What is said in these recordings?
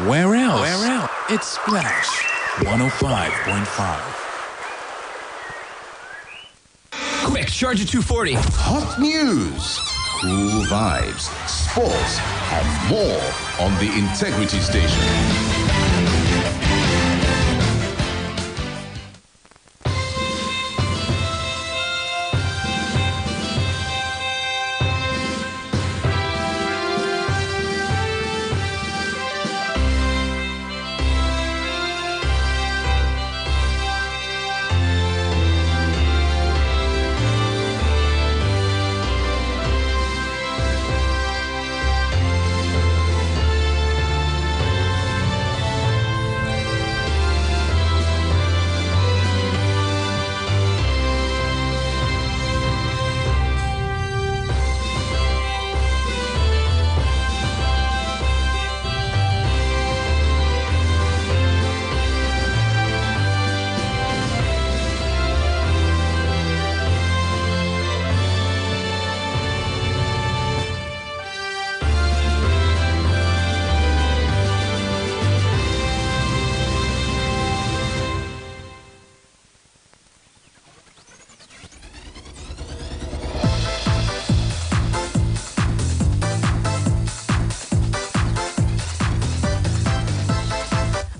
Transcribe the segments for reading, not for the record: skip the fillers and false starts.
Where else? It's Splash 105.5. Quick, charge at 240. Hot news, cool vibes, sports, and more on the Integrity Station.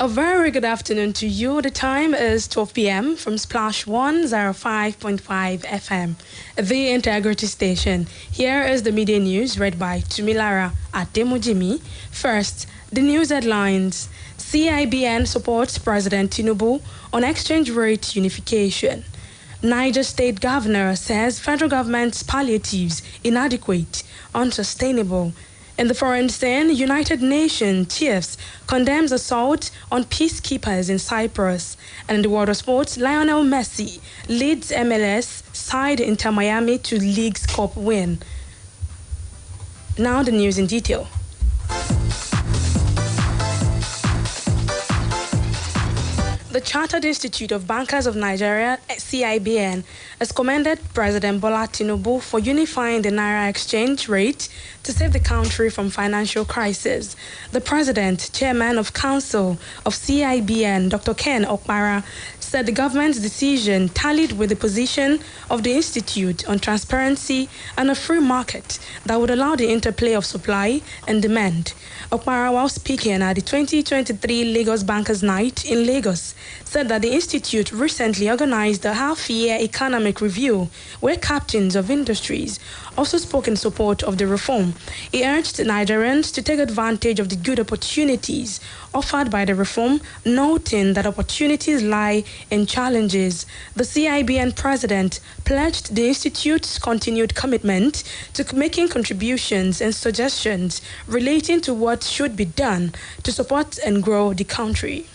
A very good afternoon to you. The time is 12 p.m. from Splash 105.5 FM, the Integrity Station. Here is the media news read by Tumilara Ademujimi. First, the news headlines. CIBN supports President Tinubu on exchange rate unification. Niger State Governor says federal government's palliatives inadequate, unsustainable. In the foreign scene, United Nations chiefs condemns assault on peacekeepers in Cyprus. And in the world of sports, Lionel Messi leads MLS side Inter Miami to League's Cup win. Now the news in detail. The Chartered Institute of Bankers of Nigeria, CIBN, has commended President Bola Tinubu for unifying the Naira exchange rate to save the country from financial crisis. The President, Chairman of Council of CIBN, Dr. Ken Okpara, said the government's decision tallied with the position of the Institute on transparency and a free market that would allow the interplay of supply and demand. Okpara, while speaking at the 2023 Lagos Bankers Night in Lagos, said that the Institute recently organized a half-year economic review where captains of industries also spoke in support of the reform. He urged Nigerians to take advantage of the good opportunities offered by the reform, noting that opportunities lie in challenges. The CIBN president pledged the Institute's continued commitment to making contributions and suggestions relating to what should be done to support and grow the country.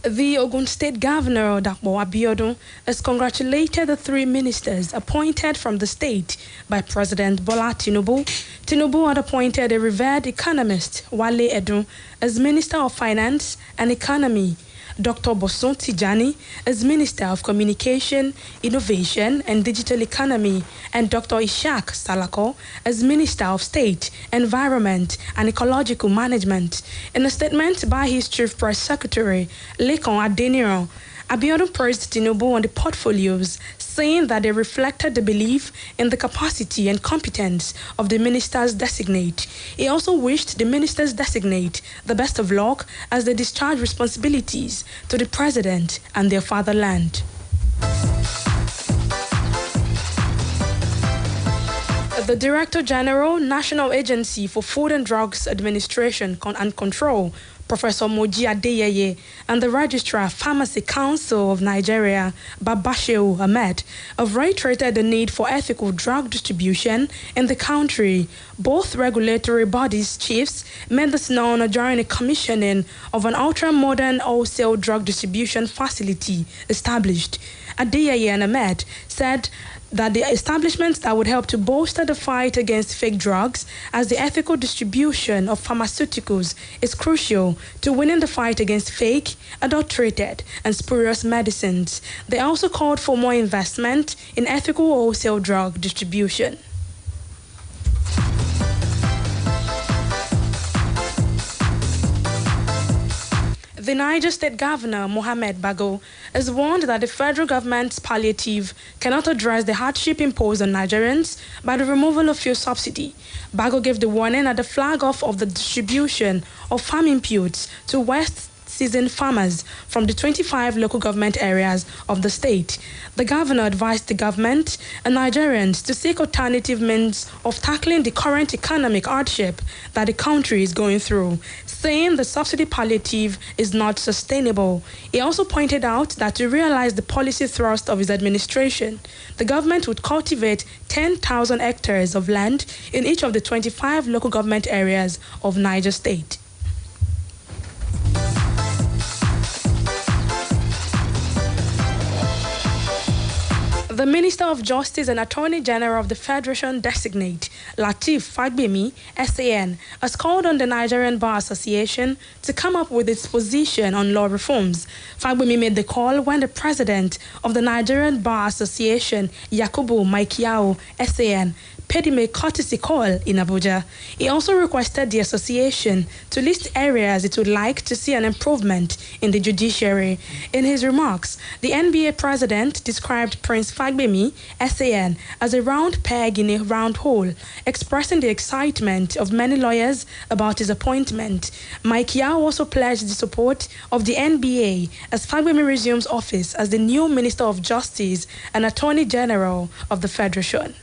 The Ogun State Governor, Dapo Abiodun, has congratulated the three ministers appointed from the state by President Bola Tinubu. Tinubu had appointed a revered economist, Wale Edun, as Minister of Finance and Economy, Dr. Bosun Tijani as Minister of Communication, Innovation and Digital Economy, and Dr. Ishak Salako as Minister of State, Environment and Ecological Management. In a statement by his Chief Press Secretary, Lekon Adeniran, Abiodun praised Tinubu on the portfolios, saying that they reflected the belief in the capacity and competence of the ministers designate. He also wished the ministers designate the best of luck as they discharge responsibilities to the president and their fatherland. The Director General, National Agency for Food and Drugs Administration and Control, Professor Moji Adeyeye, and the Registrar Pharmacy Council of Nigeria, Babasheu Ahmed, have reiterated the need for ethical drug distribution in the country. Both regulatory bodies' chiefs made this known during a commissioning of an ultra-modern wholesale drug distribution facility established. Adeyeye and Ahmed said that the establishments that would help to bolster the fight against fake drugs as the ethical distribution of pharmaceuticals is crucial to winning the fight against fake, adulterated, and spurious medicines. They also called for more investment in ethical wholesale drug distribution. The Niger State Governor, Mohamed Bago, is warned that the federal government's palliative cannot address the hardship imposed on Nigerians by the removal of fuel subsidy. Bago gave the warning at the flag-off of the distribution of farm inputs to West-season farmers from the 25 local government areas of the state. The governor advised the government and Nigerians to seek alternative means of tackling the current economic hardship that the country is going through, saying the subsidy palliative is not sustainable. He also pointed out that to realize the policy thrust of his administration, the government would cultivate 10,000 hectares of land in each of the 25 local government areas of Niger State. The Minister of Justice and Attorney General of the Federation designate, Lateef Fagbemi, SAN, has called on the Nigerian Bar Association to come up with its position on law reforms. Fagbemi made the call when the president of the Nigerian Bar Association, Yakubu Maikiao, SAN, paid him a courtesy call in Abuja. He also requested the association to list areas it would like to see an improvement in the judiciary. In his remarks, the NBA president described Prince Fagbemi, SAN, as a round peg in a round hole, expressing the excitement of many lawyers about his appointment. Mike Yao also pledged the support of the NBA as Fagbemi resumes office as the new Minister of Justice and Attorney General of the Federation.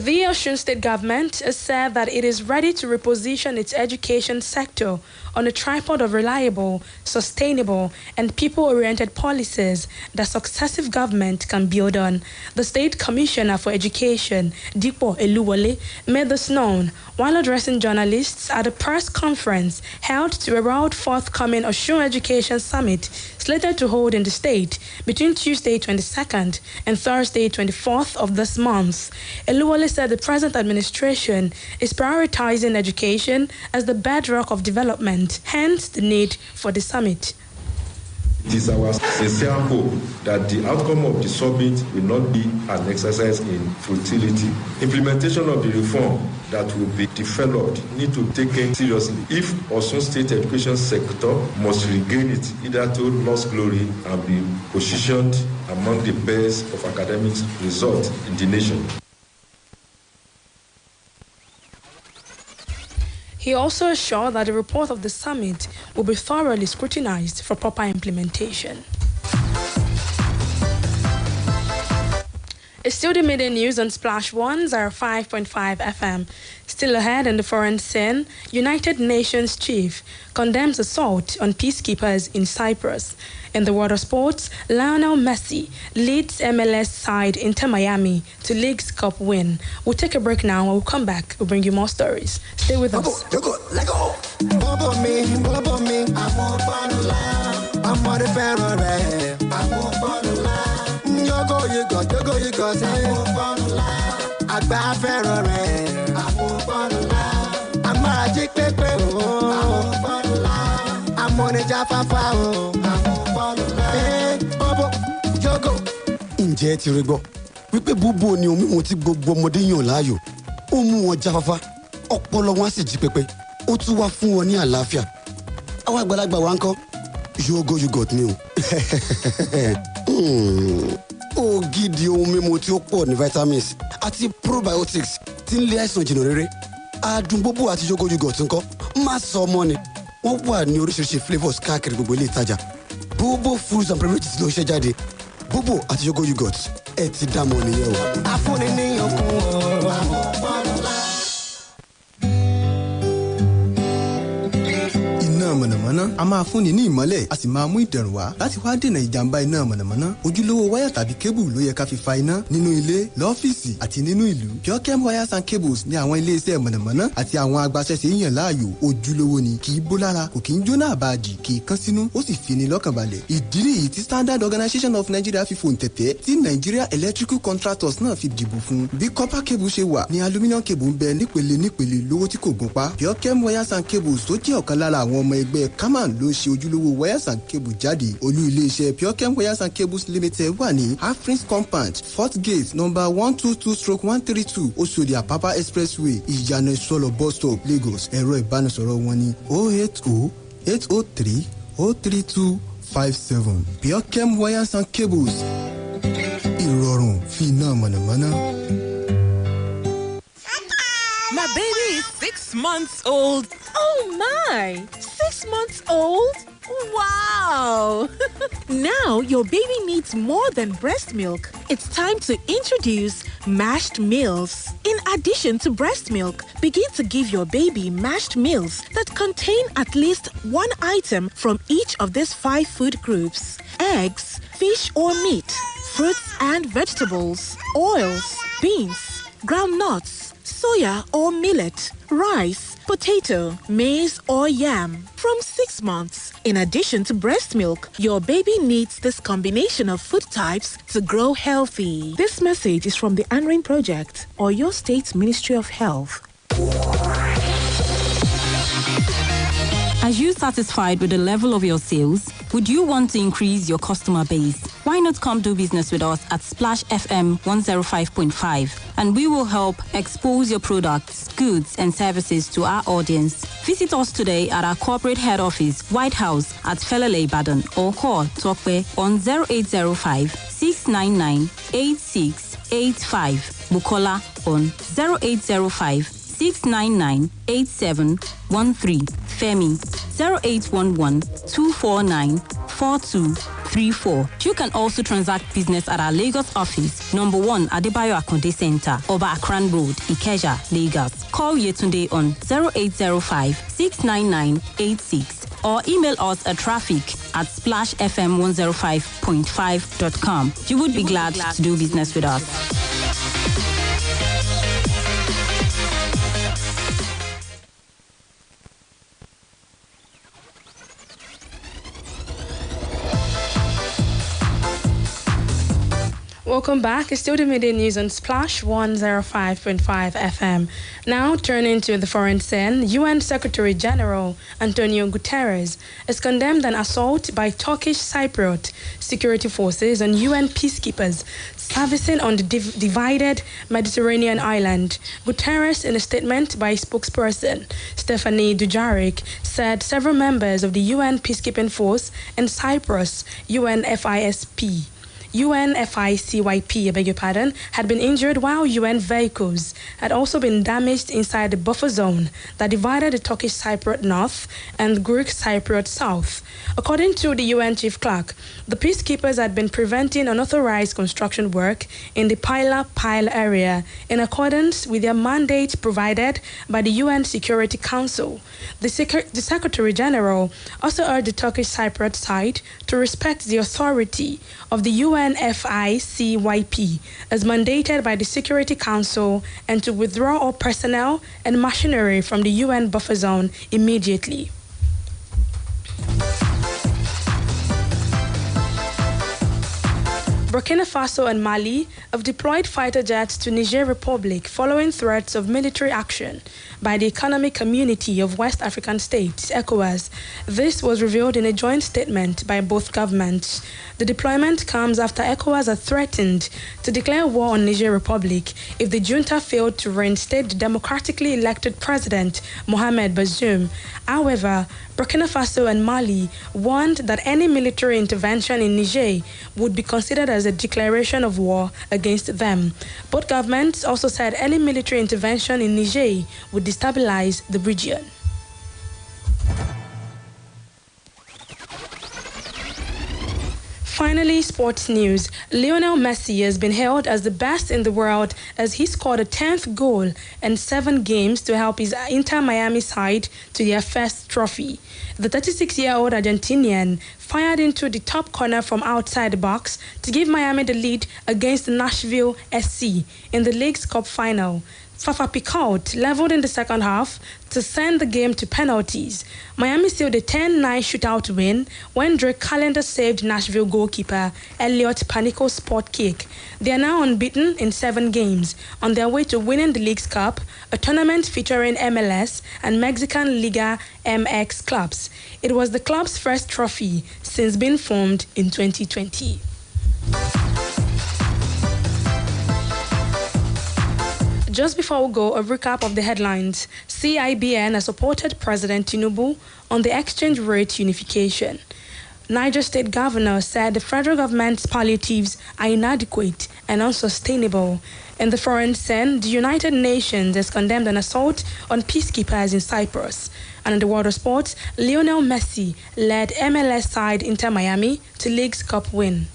The Osun State government has said that it is ready to reposition its education sector on a tripod of reliable, sustainable, and people-oriented policies that successive government can build on. The State Commissioner for Education, Dipo Eluwole, made this known while addressing journalists at a press conference held to herald forthcoming Osun Education Summit slated to hold in the state between Tuesday 22nd and Thursday 24th of this month. Eluwole said the present administration is prioritizing education as the bedrock of development, hence the need for the summit. It is our sincere hope that the outcome of the summit will not be an exercise in futility. Implementation of the reform that will be developed need to be taken seriously if Osun State education sector must regain its hitherto lost glory and be positioned among the best of academic results in the nation. He also assured that the report of the summit will be thoroughly scrutinized for proper implementation. It's still the midday news on Splash 105.5 FM. Still ahead in the foreign scene, United Nations chief condemns assault on peacekeepers in Cyprus. In the world of sports, Lionel Messi leads MLS side Inter Miami to League's Cup win. We'll take a break now and we'll come back. We'll bring you more stories. Stay with us. Ǹjẹ́ ti rí gbọ́ wípé búbú ni omi wọn tí gbogbo ọmọdé yàn láàyò ó mú wọn jáfáfá ọpọlọ wọn sì jí pépé ó tún wá fún wọn ní àlàáfíà àwọn àgbàlagbà wa ńkọ́ Yogo yogurt ni o ògidì ohun mímu tí ó pọ̀ ní vitamins àti probiotics tí ń lé àìsàn jìnnà rere adùn búbú àti Yogo yogurt ńkọ́ má sọ ọmọ ni wọ́n wà ní oríṣiríṣi flavours káàkiri gbogbo ilé ìtajà Bobo fruits and beverages ló ṣe jáde Bobo àti Yogo yogurt ẹ ti dá mọ̀ nìyẹn o. Afúnni ní okun iná mọ̀nàmọ́ná a máa fúnni ní ìmọ́lẹ̀ a sì máa mú ìdẹ̀rùn wá láti wá dènà ìjàmbá iná mọ̀nàmọ́ná ojúlówó wáyà tàbí kébù ló yẹ ká fi fa iná nínú ilé lọ́fíìsì àti nínú ìlú Pure wires and cables ní àwọn ilé-iṣẹ́ mọ̀nàmọ́ná àti àwọn agbaṣẹ́ṣe yàn láàyò ojúlówó ni kì í bó lára kò kì í jóná àbàdì kì í kán sínú ó sì fini lọ́kàn balẹ̀ ìdí nìyí tí Standard Organization of Nigeria fi fòǹtẹ̀tẹ̀ tí Nigeria Electrical Contractors náà fi dìbò fún bí copper cable ṣe wà ní aluminium cable ń bẹ nípele lówó tí kò gún pa Pure wires and cables tó jẹ́ ọ̀kan lára àwọn ọmọ ẹgbẹ́ Kaman ló ṣe ojúlówó wires and cable jáde. Olú ilé-iṣẹ́ Pure Wires and Cables Limited wà ní Afrin's Compound, 4th Gate, number 122/132, Oṣòdì Apapa Expressway, Ìyànà Ìsọlọ̀ bus stop, Lagos. Ẹ̀rọ ìbánisọ̀rọ̀ wọn ní 080-803-03257. Pure Wires and Cables. Ìrọ̀rùn fi iná mọ̀nàmọ́ná. My baby is 6 months old. Oh my! 6 months old? Wow! Now your baby needs more than breast milk. It's time to introduce mashed meals. In addition to breast milk, begin to give your baby mashed meals that contain at least one item from each of these 5 food groups: eggs, fish or meat, fruits and vegetables, oils, beans, groundnuts, soya or millet, rice, potato, maize or yam. From 6 months. In addition to breast milk, your baby needs this combination of food types to grow healthy. This message is from the Anrain Project or your state's Ministry of Health. Are you satisfied with the level of your sales? Would you want to increase your customer base? Why not come do business with us at Splash FM 105.5 and we will help expose your products, goods and services to our audience. Visit us today at our corporate head office, White House at Felele Ibadan, or call Tokwe on 0805 699 8685. Bukola on 0805 699 8713. Femi 0811 249 4234. You can also transact business at our Lagos office, number 1 Adebayo Akonde Center, Oba Akran Road, Ikeja, Lagos. Call Yetunde on 0805 699 86 or email us at traffic@splashfm105.5.com. You would be glad to do business with us. Welcome back. It's still the midday news on Splash 105.5 FM. Now turning to the foreign scene, UN Secretary General Antonio Guterres has condemned an assault by Turkish Cypriot security forces on UN peacekeepers servicing on the divided Mediterranean island. Guterres, in a statement by spokesperson Stephanie Dujarric, said several members of the UN peacekeeping force in Cyprus, UNFICYP, had been injured while UN vehicles had also been damaged inside the buffer zone that divided the Turkish Cypriot north and Greek Cypriot south. According to the UN chief clerk, the peacekeepers had been preventing unauthorized construction work in the Pile area in accordance with their mandate provided by the UN Security Council. The Secretary General also urged the Turkish Cypriot side to respect the authority of the UNFICYP as mandated by the Security Council and to withdraw all personnel and machinery from the UN buffer zone immediately. Burkina Faso and Mali have deployed fighter jets to Niger Republic following threats of military action by the Economic Community of West African States, ECOWAS. This was revealed in a joint statement by both governments. The deployment comes after ECOWAS had threatened to declare war on Niger Republic if the junta failed to reinstate the democratically elected president, Mohamed Bazoum. However, Burkina Faso and Mali warned that any military intervention in Niger would be considered as a declaration of war against them. Both governments also said any military intervention in Niger would destabilize the region. Finally, sports news. Lionel Messi has been hailed as the best in the world as he scored a 10th goal in 7 games to help his Inter Miami side to their first trophy. The 36-year-old Argentinian fired into the top corner from outside the box to give Miami the lead against Nashville SC in the League's Cup final. Fafa Picault leveled in the second half to send the game to penalties. Miami sealed a 10-9 shootout win when Drake Callender saved Nashville goalkeeper Elliot Panico's spot kick. They are now unbeaten in 7 games, on their way to winning the League's Cup, a tournament featuring MLS and Mexican Liga MX clubs. It was the club's first trophy since being formed in 2020. Just before we go, a recap of the headlines. CIBN has supported President Tinubu on the exchange rate unification. Niger State Governor said the federal government's palliatives are inadequate and unsustainable. In the foreign scene, the United Nations has condemned an assault on peacekeepers in Cyprus. And in the world of sports, Lionel Messi led MLS side Inter Miami to League's Cup win.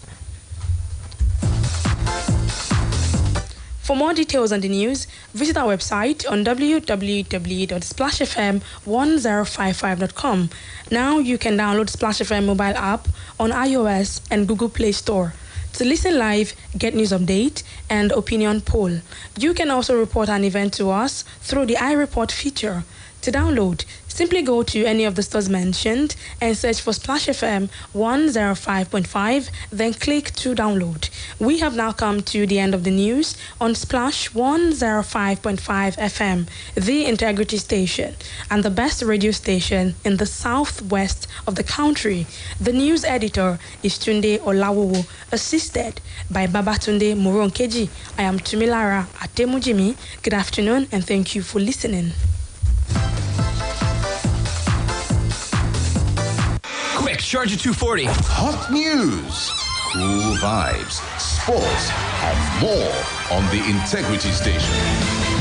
For more details on the news, visit our website on www.splashfm1055.com. Now you can download Splash FM mobile app on iOS and Google Play Store. To listen live, get news update, and opinion poll. You can also report an event to us through the iReport feature. To download, simply go to any of the stores mentioned and search for Splash FM 105.5, then click to download. We have now come to the end of the news on Splash 105.5 FM, the integrity station, and the best radio station in the southwest of the country. The news editor is Tunde Olawowo, assisted by Babatunde Moronkeji. I am Tumilara Ademujimi. Good afternoon and thank you for listening. Quick, Charger 240. Hot news, cool vibes, sports, and more on the Integrity Station.